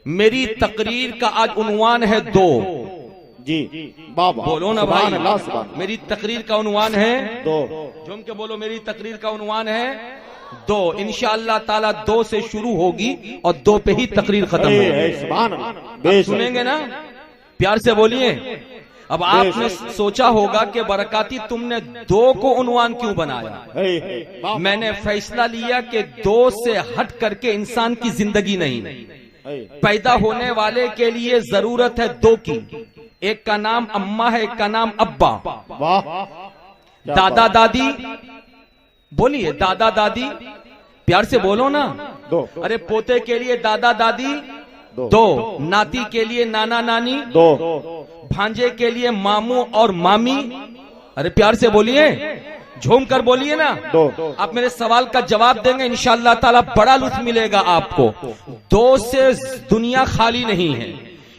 میری تقریر کا آج عنوان ہے دو. جی بابا بولو نا سبحان بھائی. اللہ سبحان میری تقریر کا عنوان ہے دو. جھوم کے بولو. میری تقریر کا عنوان ہے دو. انشاءاللہ تعالی دو سے شروع ہوگی اور دو پہ ہی تقریر ختم ہوگی. سبحان اللہ. اب سنیں گے نا, پیار سے بولیے. اب آپ نے سوچا ہوگا کہ برکاتی تم نے دو کو عنوان کیوں بنایا. میں نے فیصلہ لیا کہ دو سے ہٹ کر کے انسان کی زندگی نہیں. پیدا ہونے والے کے لیے ضرورت ہے دو کی. ایک کا نام اماں ہے, ایک کا نام ابا. دادا دادی بولیے. دادا دادی پیار سے بولو نا. ارے پوتے کے لیے دادا دادی دو, ناتی کے لیے نانا نانی دو, بھانجے کے لیے ماموں اور مامی. ارے پیار سے بولیے, جھوم کر بولیے نا. آپ میرے سوال کا جواب دیں گے انشاءاللہ تعالی بڑا لطف ملے گا آپ کو. دو سے دنیا خالی نہیں ہے,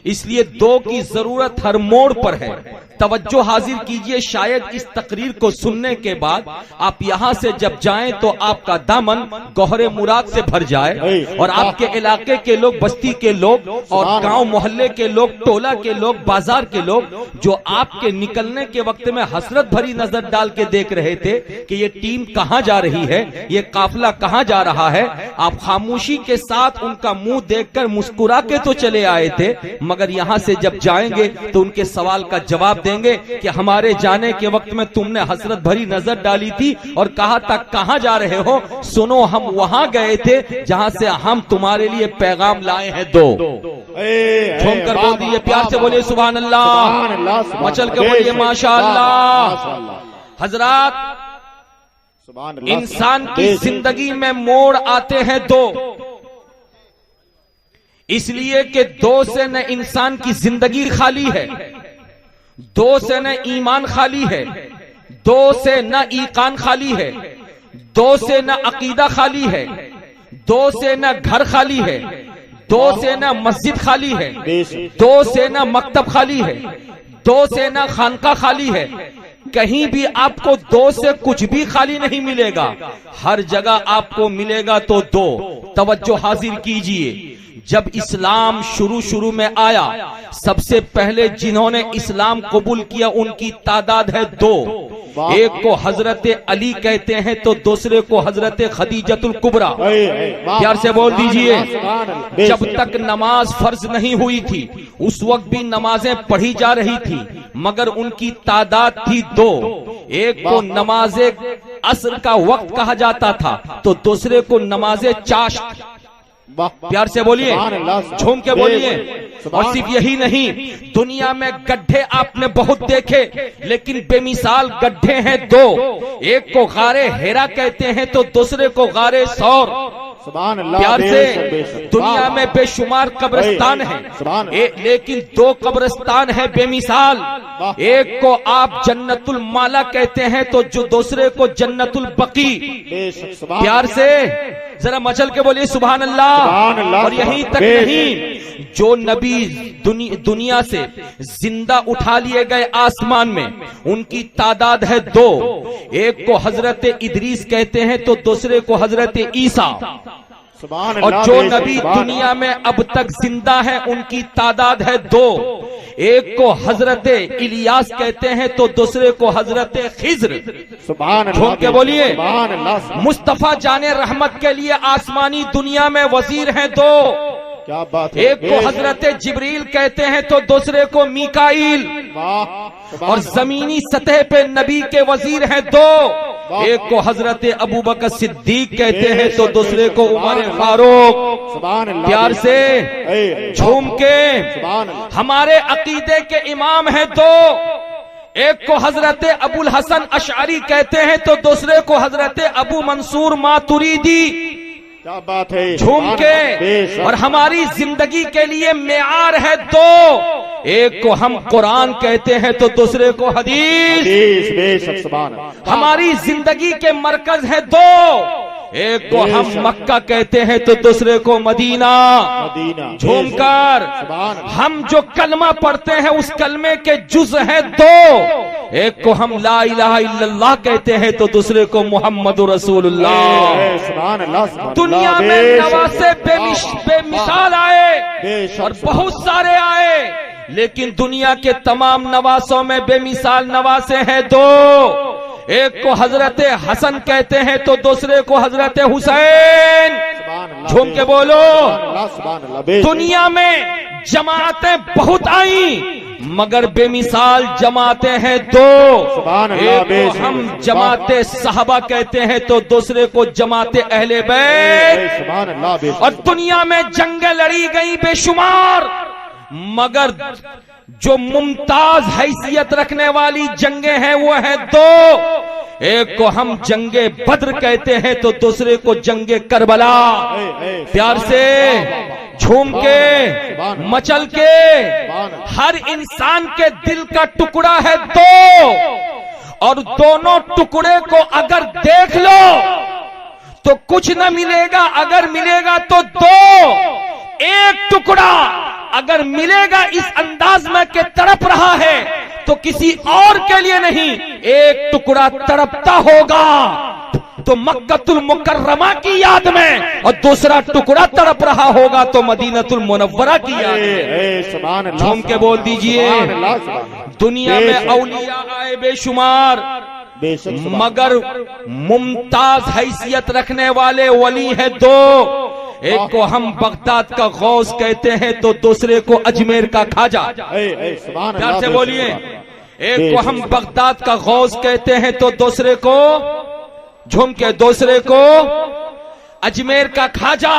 اس لیے دو کی ضرورت ہر موڑ پر ہے. توجہ حاضر کیجئے. شاید اس تقریر کو سننے کے بعد آپ یہاں سے جب جائیں تو آپ کا دامن گوہر مراد سے بھر جائے اور آپ کے علاقے کے لوگ, بستی کے لوگ اور گاؤں محلے کے لوگ, ٹولہ کے لوگ, بازار کے لوگ جو آپ کے نکلنے کے وقت میں حسرت بھری نظر ڈال کے دیکھ رہے تھے کہ یہ ٹیم کہاں جا رہی ہے, یہ قافلہ کہاں جا رہا ہے, آپ خاموشی کے ساتھ ان کا منہ دیکھ کر مسکرا کے تو چلے آئے تھے, مگر یہاں سے جب جائیں گے تو ان کے سوال کا جواب دیں گے کہ ہمارے جانے کے وقت میں تم نے حسرت بھری نظر ڈالی تھی اور کہا تھا کہاں جا رہے ہو. سنو, ہم وہاں گئے تھے جہاں سے ہم تمہارے لیے پیغام لائے ہیں دو. جھوم کر بول دیجیے, پیار سے بولیے سبحان اللہ, مچل کے بولیے ماشاءاللہ. حضرات, انسان کی زندگی میں موڑ آتے ہیں دو, اس لیے کہ دو سے نہ انسان کی زندگی خالی ہے, دو سے نہ ایمان خالی ہے, دو سے نہ ایقان خالی ہے, دو سے نہ عقیدہ خالی ہے, دو سے نہ گھر خالی ہے, دو سے نہ مسجد خالی ہے, دو سے نہ مکتب خالی ہے, دو سے نہ خانقاہ خالی ہے. کہیں بھی آپ کو دو سے کچھ بھی خالی نہیں ملے گا, ہر جگہ آپ کو ملے گا تو دو. توجہ حاضر کیجئے. جب اسلام شروع میں آیا, سب سے پہلے جنہوں نے اسلام قبول کیا ان کی تعداد ہے دو. ایک کو حضرت علی کہتے ہیں تو دوسرے کو حضرت خدیجۃ الکبریٰ. پیار سے بول دیجئے. جب تک نماز فرض نہیں ہوئی تھی اس وقت بھی نمازیں پڑھی جا رہی تھی, مگر ان کی تعداد تھی دو. ایک کو نماز عصر کا وقت کہا جاتا تھا تو دوسرے کو نماز چاشت. پیار سے بولیے, جھوم کے بولیے. اور صرف یہی نہیں, دنیا میں گڈھے آپ نے بہت دیکھے لیکن بے مثال گڈھے ہیں دو. ایک کو غار ہیرا کہتے ہیں تو دوسرے کو غار ثور. پیار سے, دنیا میں بے شمار قبرستان ہیں لیکن دو قبرستان ہیں بے مثال. ایک کو آپ جنت المالا کہتے ہیں تو جو دوسرے کو جنت البقیع. پیار سے ذرا مچل کے بولیے سبحان اللہ. اور یہیں تک نہیں, جو نبی دنیا سے زندہ اٹھا لیے گئے آسمان میں ان کی تعداد ہے دو. ایک کو حضرت ادریس کہتے ہیں تو دوسرے کو حضرت عیسیٰ. اور جو نبی دنیا میں اب تک زندہ ہے ان کی تعداد ہے دو. ایک کو حضرت الیاس کہتے ہیں تو دوسرے کو حضرت خضر. جھوم کے بولیے. مصطفیٰ جان رحمت کے لیے آسمانی دنیا میں وزیر ہیں دو. ایک کو حضرت جبریل کہتے ہیں تو دوسرے کو میکائیل. اور زمینی سطح پہ نبی کے وزیر ہیں دو. ایک کو حضرت ابوبکر صدیق کہتے ہیں تو دوسرے کو عمر فاروق. پیار سے جھوم کے, ہمارے عقیدے کے امام ہیں دو. ایک کو حضرت ابو الحسن اشعری کہتے ہیں تو دوسرے کو حضرت ابو منصور ماتریدی. کیا بات ہے, جھوم کے. اور ہماری زندگی کے لیے معیار ہے دو. ایک کو ہم قرآن کہتے ہیں تو دوسرے کو حدیث. ہماری زندگی کے مرکز ہے دو. ایک کو ہم مکہ کہتے ہیں تو دوسرے کو مدینہ. جھوم کر, ہم جو کلمہ پڑھتے ہیں اس کلمے کے جز ہیں دو. ایک کو ہم لا الہ الا اللہ کہتے ہیں تو دوسرے کو محمد رسول اللہ. سبحان اللہ سبحان اللہ. دنیا میں نواسے بے مثال آئے اور بہت سارے آئے، لیکن دنیا کے تمام نواسوں میں بے مثال نواسے ہیں دو. ایک کو حضرت حسن کہتے ہیں تو دوسرے کو حضرت حسین. جھوم کے بولو. دنیا میں جماعتیں بہت آئیں مگر بے مثال جماعتیں ہیں دو. ایک کو ہم جماعت صحابہ کہتے ہیں تو دوسرے کو جماعت اہل بیت. اور دنیا میں جنگیں لڑی گئی بے شمار مگر جو ممتاز حیثیت رکھنے والی جنگیں ہیں وہ ہیں دو. ایک کو ہم جنگ بدر کہتے ہیں تو دوسرے کو جنگ کربلا. پیار سے جھوم کے مچل کے، ہر انسان کے دل کا ٹکڑا ہے دو، اور دونوں ٹکڑے کو اگر دیکھ لو تو کچھ نہ ملے گا، اگر ملے گا تو دو. ایک ٹکڑا اگر ملے گا اس انداز میں کہ تڑپ رہا ہے تو کسی اور کے لیے نہیں، ایک ٹکڑا تڑپتا ہوگا تو مکہ المکرمہ کی یاد میں، اور دوسرا ٹکڑا تڑپ رہا ہوگا تو مدینہ المنورہ کی یاد میں. جھوم کے بول دیجئے. دنیا میں اولیاء آئے بے شمار مگر ممتاز حیثیت رکھنے والے ولی ہیں دو. ایک کو ہم بغداد کا غوث کہتے ہیں تو دوسرے کو اجمیر کا خواجہ. پیار سے بولیے. ایک کو ہم بغداد کا غوث کہتے ہیں تو دوسرے کو، جھوم کے، دوسرے کو اجمیر کا خواجہ.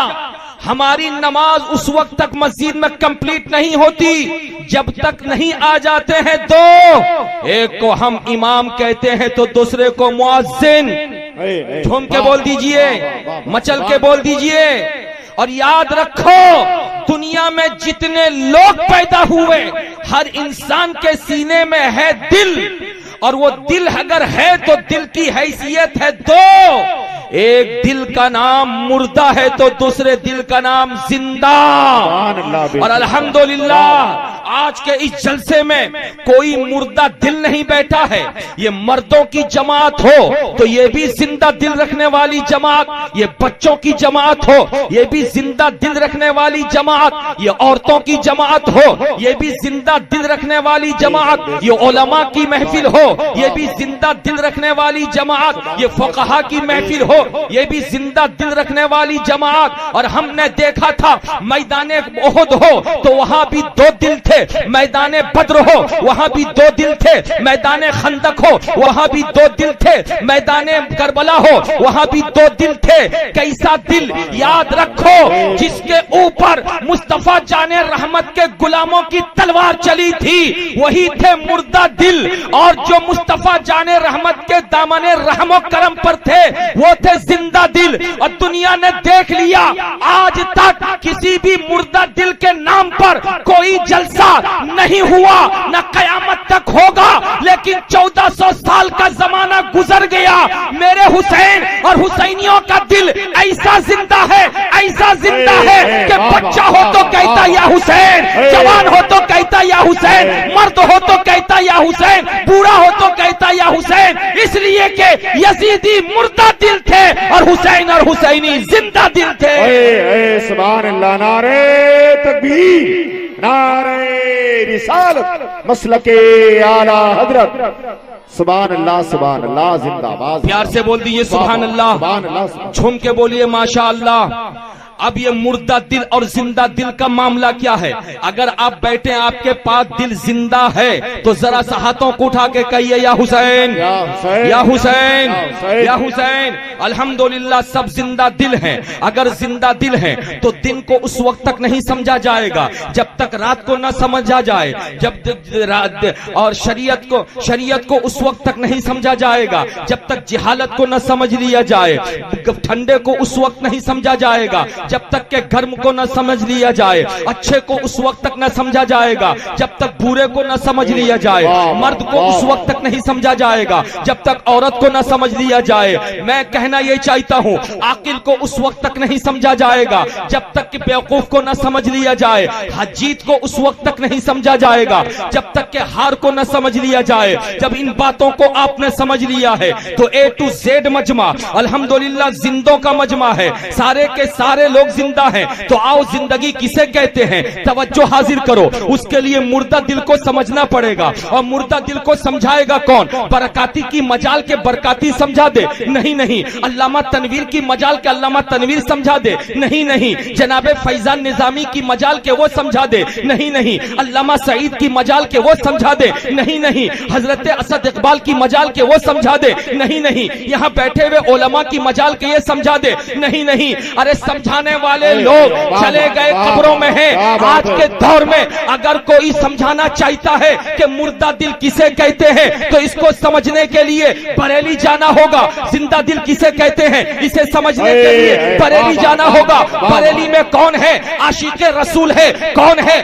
ہماری نماز اس وقت تک مسجد میں کمپلیٹ نہیں ہوتی جب تک نہیں آ جاتے ہیں دو. ایک کو ہم امام کہتے ہیں تو دوسرے کو مؤذن. جھوم کے بول دیجئے، مچل کے بول دیجئے. اور یاد رکھو دنیا میں جتنے لوگ پیدا ہوئے ہر انسان کے سینے میں ہے دل، اور وہ دل اگر ہے تو دل کی حیثیت ہے دو. ایک دل کا نام مردہ ہے تو دوسرے دل کا نام زندہ. اور الحمدللہ آج کے اس جلسے میں کوئی مردہ دل نہیں بیٹھا ہے. یہ مردوں کی جماعت ہو تو یہ بھی زندہ دل رکھنے والی جماعت، یہ بچوں کی جماعت ہو یہ بھی زندہ دل رکھنے والی جماعت، یہ عورتوں کی جماعت ہو یہ بھی زندہ دل رکھنے والی جماعت، یہ علماء کی محفل ہو یہ بھی زندہ دل رکھنے والی جماعت، یہ فقہا کی محفل ہو یہ بھی زندہ دل رکھنے والی جماعت. اور ہم نے دیکھا تھا میدان احد ہو تو وہاں بھی دو دل تھے، میدان بدر ہو وہاں بھی دو دل تھے، میدان خندق ہو وہاں بھی دو دل تھے، میدان کربلا ہو وہاں بھی دو دل تھے. کیسا دل؟ یاد رکھو جس کے اوپر مصطفیٰ جان رحمت کے غلاموں کی تلوار چلی تھی وہی تھے مردہ دل، اور جو مصطفیٰ جان رحمت کے دامن رحم و کرم پر تھے وہ تھے زندہ دل. اور دنیا نے دیکھ لیا آج تک کسی بھی مردہ دل کے نام پر کوئی جلسہ نہیں ہوا نہ قیامت تک ہوگا. لیکن 1400 سال کا زمانہ گزر گیا، میرے حسین اور حسینیوں کا دل ایسا زندہ ہے، ایسا زندہ ہے کہ بچہ ہو تو کہتا یا حسین، جوان ہو تو کہتا یا حسین، مرد ہو تو کہتا یا حسین، بوڑھا ہو تو کہتا یا حسین. اس لیے کہ یزیدی مردہ دل تھے اور حسین اور حسینی زندہ دل تھے. سبحان اللہ. نعرہ تکبیر، نعرہ رسالت، مسلک اعلی حضرت. سبحان اللہ سبحان اللہ. زندہ باد. پیار سے بول دیجئے سبحان اللہ. جھوم کے بولیے ماشاء اللہ. اب یہ مردہ دل اور زندہ دل کا معاملہ کیا ہے؟ اگر آپ بیٹھے آپ کے پاس دل زندہ ہے تو ذرا سا ہاتھوں کو اٹھا کے کہیے یا حسین یا حسین یا حسین. الحمدللہ سب زندہ دل ہیں. اگر زندہ دل ہیں تو دن کو اس وقت تک نہیں سمجھا جائے گا جب تک رات کو نہ سمجھا جائے، اور شریعت کو اس وقت تک نہیں سمجھا جائے گا جب تک جہالت کو نہ سمجھ لیا جائے، ٹھنڈے کو اس وقت نہیں سمجھا جائے گا جب تک کہ گرم کو نہ سمجھ لیا جائے، اچھے کو اس وقت تک نہ سمجھا جائے گا جب تک برے کو نہ سمجھ لیا جائے، مرد کو اس وقت تک نہیں سمجھا جائے گا جب تک عورت کو نہ سمجھ لیا جائے۔ میں کہنا یہ چاہتا ہوں، عاقل کو اس وقت تک نہیں سمجھا جائے گا جب تک کہ بیوقوف کو نہ سمجھ لیا جائے، حجیت کو اس وقت تک نہیں سمجھا جائے گا جب تک کہ ہار کو نہ سمجھ لیا جائے۔ جب ان باتوں کو آپ نے سمجھ لیا ہے تو A to Z مجمع الحمدللہ زندوں کا مجمع ہے، سارے کے سارے لوگ زندہ ہیں۔ تو آؤ زندگی کسے کہتے ہیں توجہ حاضر کرو، اس کے لیے مردہ دل کو سمجھنا پڑے گا، اور مردہ دل کو سمجھائے گا کون؟ برکاتی کی مجال کے برکاتی سمجھا دے؟ نہیں، علامہ تنویر کی مجال کے علامہ تنویر سمجھا دے؟ نہیں، جناب فیضان نظامی کی مجال کے وہ سمجھا دے؟ نہیں، علامہ سعید کی مجال کے وہ سمجھا دے؟ نہیں، حضرت اسد اقبال کی مجال کے وہ سمجھا دے؟ نہیں، یہاں بیٹھے ہوئے علماء کی مجال کے یہ سمجھا دے؟ نہیں، ارے سمجھانے والے لوگ چلے گئے قبروں میں ہیں۔ آج کے دور میں اگر کوئی سمجھانا چاہتا ہے کہ مردہ دل کسے کہتے ہیں تو اس کو سمجھنے کے لیے بریلی جانا ہوگا۔ زندہ دل کسے کہتے ہیں اسے سمجھنے کے لیے بریلی جانا ہوگا۔ بریلی میں کون ہے؟ عاشق رسول ہے۔ کون ہے؟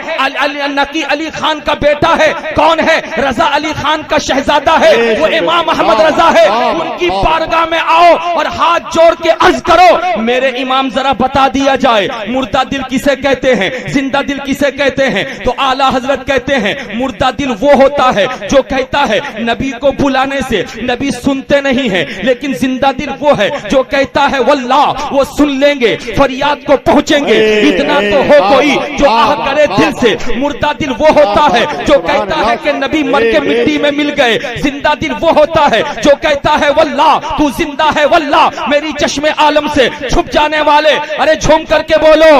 نقی علی خان کا بیٹا ہے۔ کون ہے؟ رضا علی خان کا شہزادہ ہے، وہ امام احمد رضا ہے۔ ان کی بارگاہ میں آؤ اور ہاتھ جوڑ کے عرض کرو، میرے امام ذرا بتا دیا جائے مردہ دل کسے کہتے ہیں، زندہ دل کسے کہتے ہیں؟ تو اعلیٰ حضرت کہتے ہیں مردہ دل وہ ہوتا ہے جو کہتا ہے نبی کو بلانے سے نبی سنتے نہیں ہیں، لیکن زندہ دل وہ ہے جو کہتا ہے واللہ وہ سن لیں گے، فریاد کو پہنچیں گے، اتنا تو ہو کوئی جو آہ کرے دل سے۔ مردہ دل وہ ہوتا ہے جو کہتا ہے کہ نبی مر کے مٹی میں مل گئے، زندہ دل وہ ہوتا ہے جو کہتا ہے واللہ تو زندہ ہے، واللہ میری چشم عالم سے چھپ جانے والے، ارے جھوم کر کے بولو۔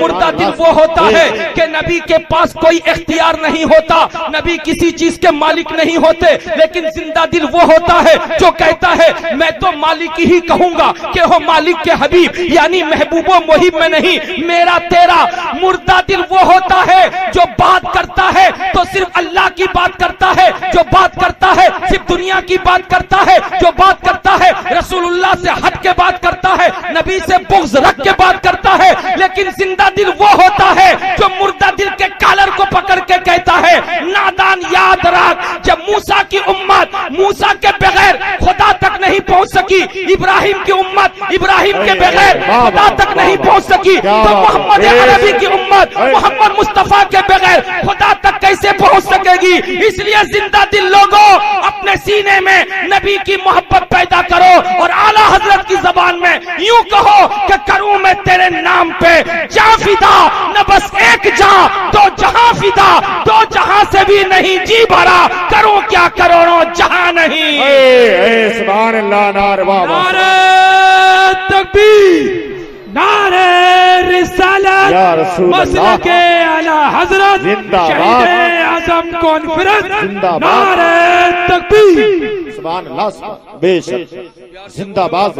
مردہ دل وہ ہوتا ہے کہ نبی کے پاس کوئی اختیار نہیں ہوتا، نبی کسی چیز کے مالک نہیں ہوتے، لیکن زندہ دل وہ ہوتا ہے جو کہتا ہے میں تو مالک ہی کہوں گا کہ ہو مالک کے حبیب، یعنی محبوب و محب میں نہیں، میرا تیرا۔ مردہ دل وہ ہوتا ہے جو بات کرتا ہے تو صرف اللہ کی بات کرتا ہے، جو بات کرتا ہے صرف دنیا کی بات کرتا ہے، جو بات کرتا ہے رسول اللہ سے ہٹ کے بات کرتا ہے، نبی سے بغض رکھ کے بات کرتا ہے۔ لیکن زندہ دل وہ ہوتا ہے جو مردہ دل کے کالر کو پکڑ کے کہتا ہے نادان یاد رکھ، جب موسیٰ کی امت موسیٰ کے بغیر خدا تک نہیں پہنچ سکی، ابراہیم کی امت ابراہیم کے بغیر خدا تک نہیں پہنچ سکی، تو محمد عربی کی امت محمد مصطفیٰ کے بغیر خدا تک کیسے پہنچ سکے گی؟ اس لیے زندہ دل لوگوں اپنے سینے میں نبی کی محبت پیدا کرو، اور اعلیٰ حضرت کی زبان میں یوں کہو کہ کروں میں تیرے نام پہ جاں فدا، نہ بس ایک جاں دو جہاں فدا، دو جہاں سے بھی نہیں جی بھرا، کروں کیا کروڑوں جہاں نہیں۔ سبحان اللہ، نعرہ تکبیر، نعرہ رسالت، مسلک اعلیٰ حضرت شہید اعظم کانفرنس، نعرہ تکبیر۔ سبحان اللہ، بے شک زندہ باد،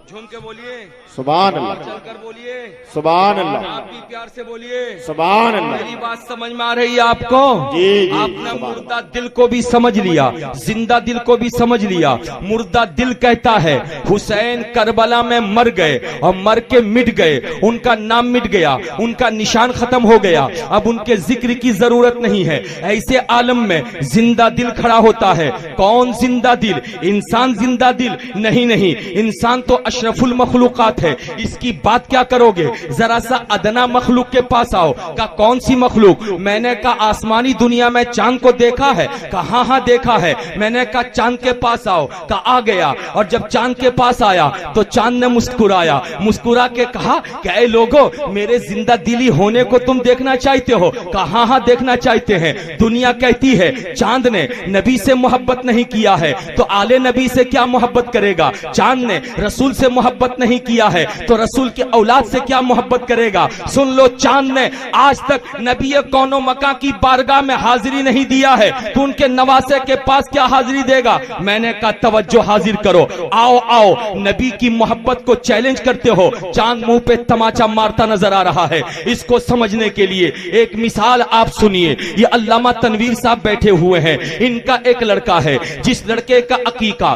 جھوم کے بولیے سبحان اللہ، چل کر بولیے سبحان اللہ، آپ بھی پیار سے بولیے سبحان اللہ۔ میری بات سمجھ میں آ رہی ہے آپ کو؟ جی آپ نے مردہ دل کو بھی سمجھ لیا، زندہ دل کو بھی سمجھ لیا۔ مردہ دل کہتا ہے حسین کربلا میں مر گئے اور مر کے مٹ گئے، ان کا نام مٹ گیا، ان کا نشان ختم ہو گیا، اب ان کے ذکر کی ضرورت نہیں ہے۔ ایسے عالم میں زندہ دل کھڑا ہوتا ہے۔ کون زندہ دل؟ انسان زندہ دل نہیں، انسان تو اشرف المخلوقات ہے، اس کی بات کیا کرو گے؟ ذرا سا ادنا مخلوق کے پاس آؤ۔ کہ کون سی مخلوق؟ میں نے کہا آسمانی دنیا میں چاند کو دیکھا ہے؟ کہا ہاں دیکھا ہے۔ میں نے کہا چاند کے پاس آؤ، کہ آ گیا، اور جب چاند کے پاس آیا تو چاند نے مسکرایا، مسکرا کے کہا کہ اے لوگو میرے زندہ دلی ہونے کو تم دیکھنا چاہتے ہو؟ کہا ہاں دیکھنا چاہتے ہیں۔ دنیا کہتی ہے چاند نے نبی سے محبت نہیں کیا ہے تو آل نبی سے کیا محبت کرے گا؟ چاند نے رسول سے محبت نہیں کیا ہے تو رسول کی اولاد سے کیا محبت کرے گا؟ سن لو، چاند نے آج تک نبی کون و مکان کی بارگاہ میں حاضری نہیں دیا ہے تو ان کے نواسے کے پاس کیا حاضری دے گا؟ میں نے کہا توجہ حاضر کرو، آؤ نبی کی محبت کو چیلنج کرتے ہو۔ چاند منہ پہ تماچا مارتا نظر آ رہا ہے۔ اس کو سمجھنے کے لیے ایک مثال آپ سنیے۔ یہ علامہ تنویر صاحب بیٹھے ہوئے ہیں، ان کا ایک لڑکا ہے جس لڑکے کا عقیقہ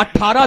18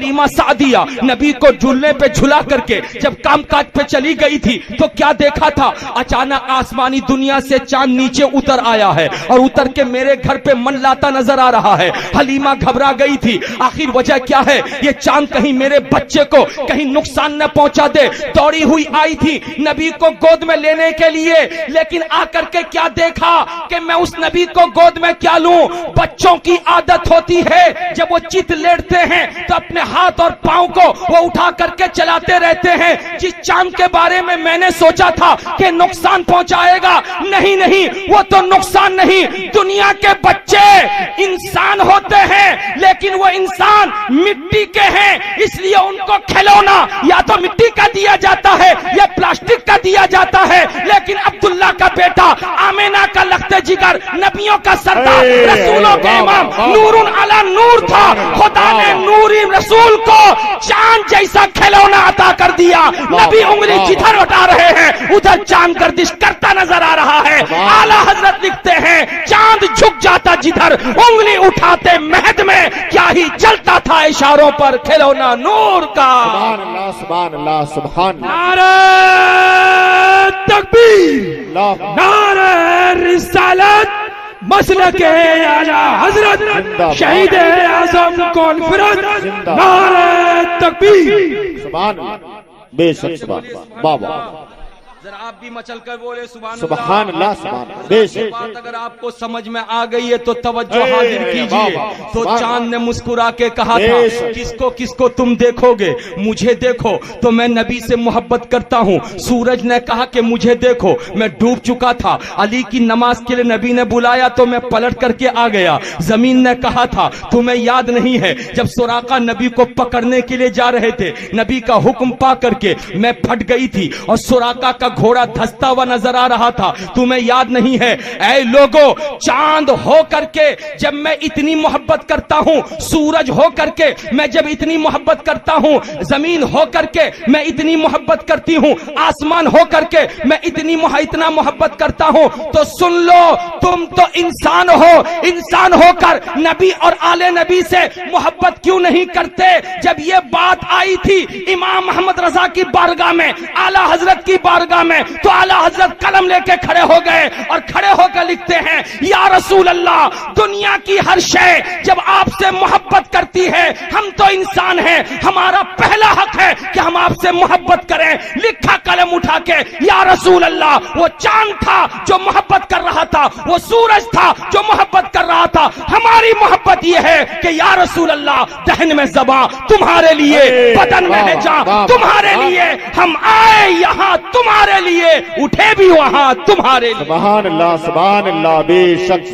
حلیمہ سعدیہ نبی کو جھولنے پہ جھلا کر کے جب کام کاج پہ چلی گئی تھی تو کیا دیکھا تھا؟ اچانک آسمانی دنیا سے چاند نیچے اتر آیا ہے اور اتر کے میرے گھر پہ من لاتا نظر آ رہا ہے۔ حلیمہ گھبرا گئی تھی، آخر وجہ کیا ہے؟ یہ چاند کہیں میرے بچے کو کہیں نقصان نہ پہنچا دے۔ دوڑی ہوئی آئی تھی نبی کو گود میں لینے کے لیے، لیکن آ کر کے کیا دیکھا کہ میں اس نبی کو گود میں کیا لوں؟ بچوں کی عادت ہوتی ہے جب وہ چت لیٹتے ہیں تو اپنے ہاتھ اور پاؤں کو وہ اٹھا کر کے چلاتے رہتے ہیں۔ جس چاند کے بارے میں نے سوچا تھا کہ نقصان پہنچائے گا، نہیں، وہ تو نقصان نہیں، دنیا کے بچے انسان ہوتے ہیں لیکن وہ انسان مٹی کے ہیں، اس لیے ان کو کھلونا یا تو مٹی کا دیا جاتا ہے یا پلاسٹک کا دیا جاتا ہے، لیکن عبداللہ کا بیٹا، آمینہ کا لخت جگر، نبیوں کا سردار، رسولوں کے امام، نور علی نور تھا۔ خدا نے نوری رسول کو چاند جیسا کھلونا عطا کر دیا۔ نبی انگلی جدھر اٹھا رہے ہیں ادھر چاند گردش کرتا نظر آ رہا ہے۔ اعلیٰ حضرت لکھتے ہیں چاند جھک جاتا جدھر انگلی اٹھاتے مہد میں، کیا ہی چلتا تھا اشاروں پر کھلونا نور کا۔ سبحان اللہ سبحان اللہ سبحان اللہ۔ نعرہ تکبیر، اللہ نعرہ رسالت، مسلک اعلیٰ حضرت شہید اعظم کانفرنس، نعرہ تکبیر۔ سبحان اللہ، بے شک سبحان اللہ، بابا ذرا آپ بھی مچل کر بولے سبحان اللہ سبحان اللہ، بے شک۔ بات اگر آپ کو سمجھ میں آ گئی ہے تو توجہ حاضر کیجئے۔ تو چاند نے مسکرا کے کہا تھا کس کو تم دیکھو گے؟ مجھے دیکھو تو میں نبی سے محبت کرتا ہوں۔ سورج نے کہا کہ مجھے دیکھو، میں ڈوب چکا تھا، علی کی نماز کے لیے نبی نے بلایا تو میں پلٹ کر کے آ گیا۔ زمین نے کہا تھا تمہیں یاد نہیں ہے جب سراقہ نبی کو پکڑنے کے لیے جا رہے تھے، نبی کا حکم پا کر کے میں پھٹ گئی تھی اور سراقہ کا گھوڑا دھستا ہوا نظر آ رہا تھا، تمہیں یاد نہیں ہے؟ اے لوگو، چاند ہو کر کے جب میں اتنی محبت کرتا ہوں، سورج ہو کر کے میں جب اتنی محبت کرتا ہوں، زمین ہو کر کے میں اتنی محبت کرتی ہوں، آسمان ہو کر کے میں اتنا محبت کرتا ہوں، تو سن لو تم تو انسان ہو، انسان ہو کر نبی اور آل نبی سے محبت کیوں نہیں کرتے؟ جب یہ بات آئی تھی امام محمد رضا کی بارگاہ میں، اعلیٰ حضرت کی بارگاہ میں، تو اعلیٰ حضرت قلم لے کے کھڑے ہو گئے اور کھڑے ہو کر لکھتے ہیں یا رسول اللہ، دنیا کی ہر شے جب آپ سے محبت کرتی ہے، ہم تو انسان ہیں، ہمارا پہلا حق ہے کہ ہم آپ سے محبت کریں۔ لکھا قلم اٹھا کے یا رسول اللہ، وہ چاند تھا جو محبت کر رہا تھا، وہ سورج تھا جو محبت کر رہا تھا، ہماری محبت یہ ہے کہ یا رسول اللہ، دہن میں زباں تمہارے لیے، بدن میں ہے جاں تمہارے لیے، ہم آئے یہاں تمہارے لیے، اٹھے بھی وہاں تمہارے لیے۔ سبحان اللہ بے شک۔